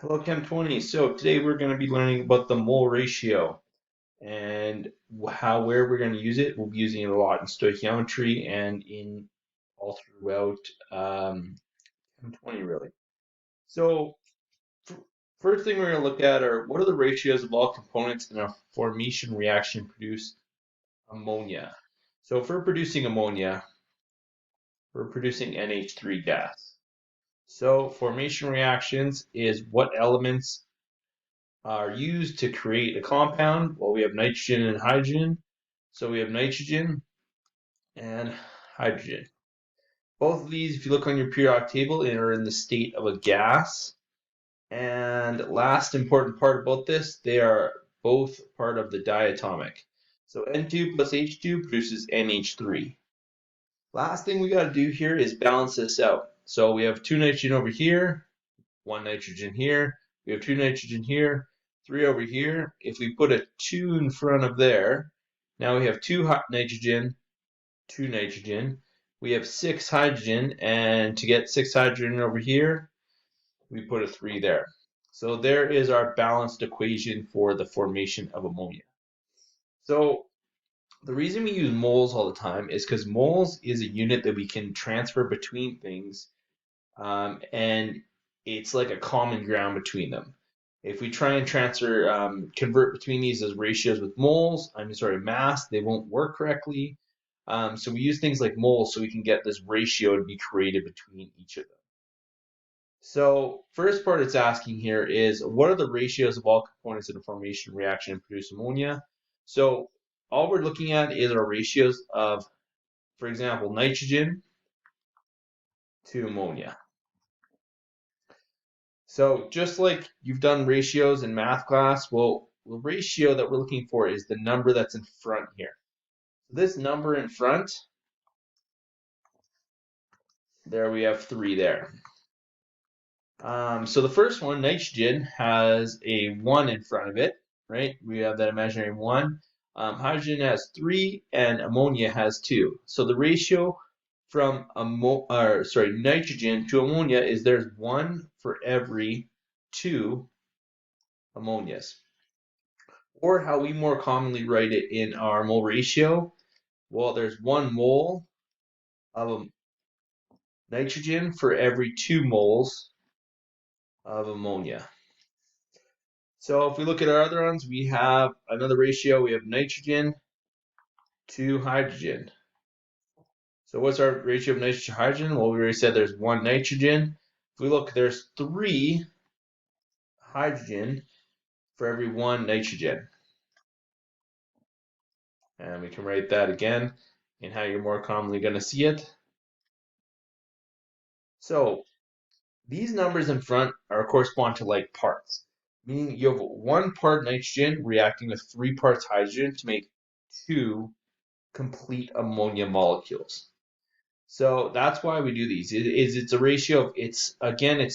Hello, Chem 20. So today we're going to be learning about the mole ratio and where we're going to use it. We'll be using it a lot in stoichiometry and in all throughout Chem 20 really. So first thing we're going to look at are what are the ratios of all components in a formation reaction produce ammonia. So if we're producing ammonia, we're producing NH3 gas. So formation reactions is what elements are used to create a compound. Well, we have nitrogen and hydrogen. So we have nitrogen and hydrogen. Both of these, if you look on your periodic table, are in the state of a gas. And last important part about this, they are both part of the diatomic. So N2 plus H2 produces NH3. Last thing we got to do here is balance this out. So we have 2 nitrogen over here, 1 nitrogen here. We have 2 nitrogen here, 3 over here. If we put a 2 in front of there, now we have 2 nitrogen, 2 nitrogen. We have 6 hydrogen, and to get 6 hydrogen over here, we put a 3 there. So there is our balanced equation for the formation of ammonia. So the reason we use moles all the time is because moles is a unit that we can transfer between things, and it's like a common ground between them. If we try and convert between these as ratios with mass, they won't work correctly. So we use things like moles so we can get this ratio to be created between each of them. So first part it's asking here is what are the ratios of all components in a formation reaction and produce ammonia? So all we're looking at is our ratios of, for example, nitrogen to ammonia. So just like you've done ratios in math class, well, the ratio that we're looking for is the number that's in front here. This number in front, there we have 3 there. So the first one, nitrogen, has a 1 in front of it, right? We have that imaginary 1. Hydrogen has 3, and ammonia has 2. So the ratio from nitrogen to ammonia is there's 1 for every 2 ammonias. Or how we more commonly write it in our mole ratio, well, there's 1 mole of nitrogen for every 2 moles of ammonia. So if we look at our other ones, we have another ratio. We have nitrogen to hydrogen. So what's our ratio of nitrogen to hydrogen? Well, we already said there's 1 nitrogen. If we look, there's 3 hydrogen for every 1 nitrogen. And we can write that again in how you're more commonly going to see it. So these numbers in front correspond to like parts, meaning you have 1 part nitrogen reacting with 3 parts hydrogen to make 2 complete ammonia molecules. So that's why we do these. It's a ratio of, it's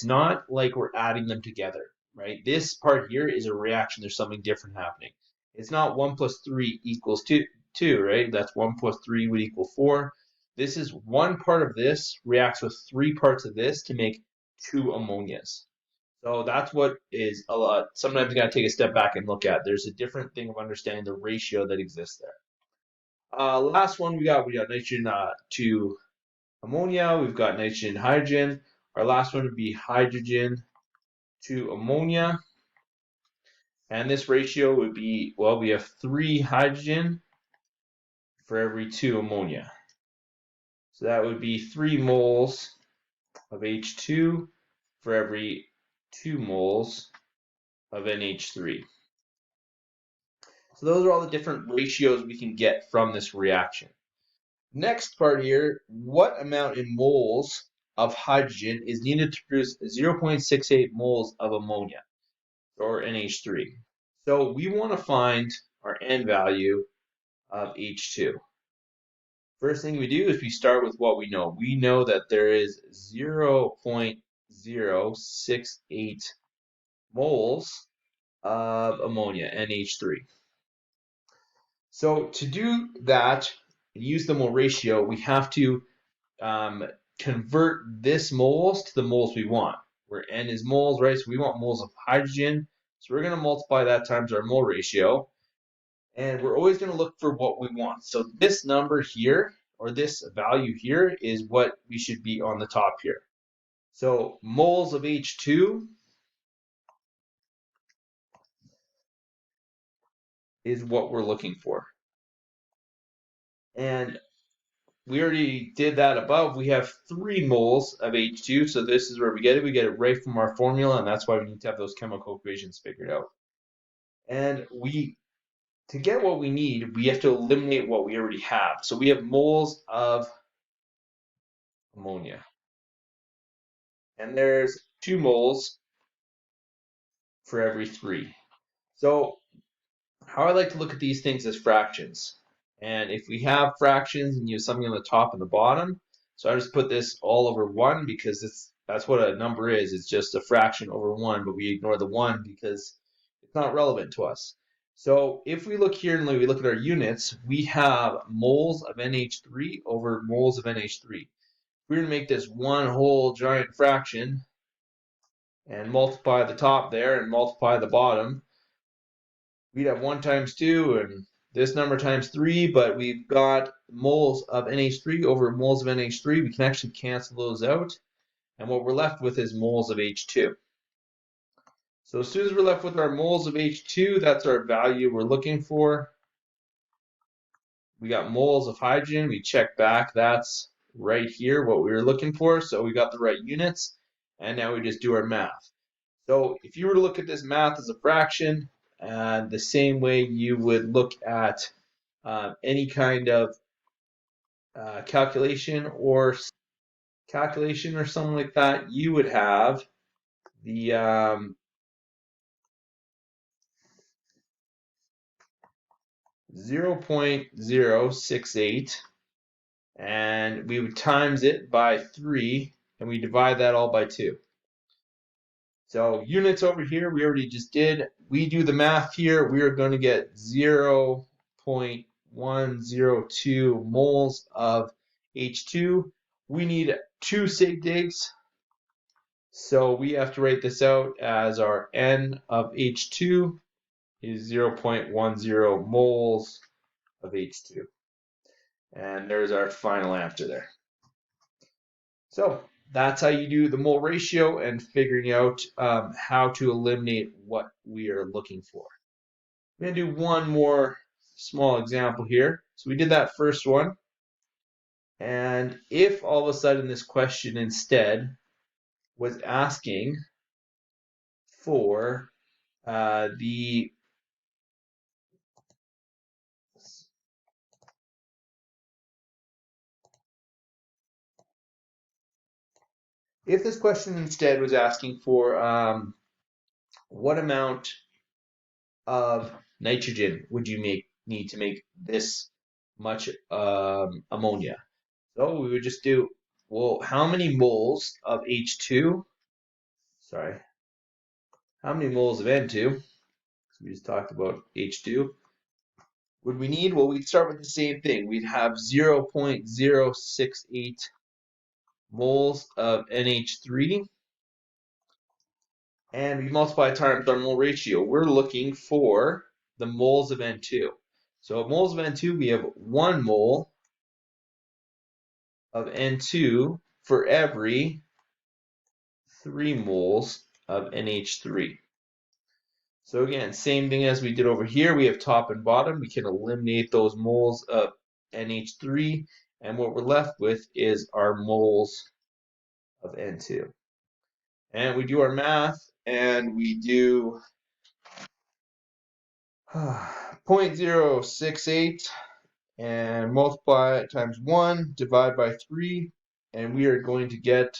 not like we're adding them together, right? This part here is a reaction. There's something different happening. It's not 1 plus 3 equals 2, right? That's 1 plus 3 would equal 4. This is 1 part of this reacts with 3 parts of this to make 2 ammonias. So that's what is a lot. Sometimes you got to take a step back and look at. There's a different thing of understanding the ratio that exists there. Last one we got nitrogen to ammonia. We've got nitrogen, hydrogen. Our last one would be hydrogen to ammonia. And this ratio would be, well, we have 3 hydrogen for every 2 ammonia. So that would be 3 moles of H2 for every 2 moles of NH3. So those are all the different ratios we can get from this reaction. Next part here, what amount in moles of hydrogen is needed to produce 0.68 moles of ammonia, or NH3? So we want to find our N value of H2. First thing we do is we start with what we know. We know that there is 0.068 moles of ammonia, NH3. So to do that, and use the mole ratio, we have to convert this moles to the moles we want. where N is moles, right? So we want moles of hydrogen. So we're going to multiply that times our mole ratio. And we're always going to look for what we want. So this number here, or this value here, is what we should be on the top here. So moles of H2 is what we're looking for. And we already did that above. We have 3 moles of H2, so this is where we get it. We get it right from our formula, and that's why we need to have those chemical equations figured out. And to get what we need, we have to eliminate what we already have. So we have moles of ammonia. And there's 2 moles for every 3. So how I like to look at these things as fractions. And if we have fractions and you have something on the top and the bottom, so I just put this all over 1 because that's what a number is. It's just a fraction over 1, but we ignore the 1 because it's not relevant to us. So if we look here and we look at our units, we have moles of NH3 over moles of NH3. We're going to make this one whole giant fraction and multiply the top there and multiply the bottom. We'd have 1 times 2 and this number times 3, but we've got moles of NH3 over moles of NH3. We can actually cancel those out. And what we're left with is moles of H2. So as soon as we're left with our moles of H2, that's our value we're looking for. We got moles of hydrogen. We check back. That's right here what we were looking for. So we got the right units. And now we just do our math. So if you were to look at this math as a fraction, the same way you would look at any kind of calculation or something like that, you would have the 0.068, and we would times it by 3, and we divide that all by 2. So units over here, we already just did. We do the math here. We are going to get 0.102 moles of H2. We need 2 sig digs. So we have to write this out as our N of H2 is 0.10 moles of H2. And there's our final answer there. So that's how you do the mole ratio and figuring out how to eliminate what we are looking for. I'm going to do one more small example here. So we did that first one. And if all of a sudden this question instead was asking for if this question instead was asking for what amount of nitrogen would you need to make this much ammonia? So we would just do, well, how many moles of H2, sorry, how many moles of N2, so we just talked about H2, would we need? Well, we'd start with the same thing. We'd have 0.068 moles of NH3, and we multiply times our mole ratio. We're looking for the moles of N2. So moles of N2, we have 1 mole of N2 for every 3 moles of NH3. So again, same thing as we did over here. We have top and bottom. We can eliminate those moles of NH3, and what we're left with is our moles of N2. And we do our math, and we do 0.068 and multiply it times 1, divide by 3, and we are going to get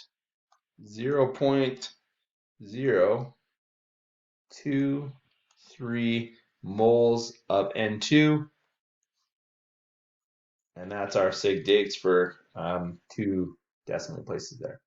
0.023 moles of N2, and that's our sig digs for 2 decimal places there.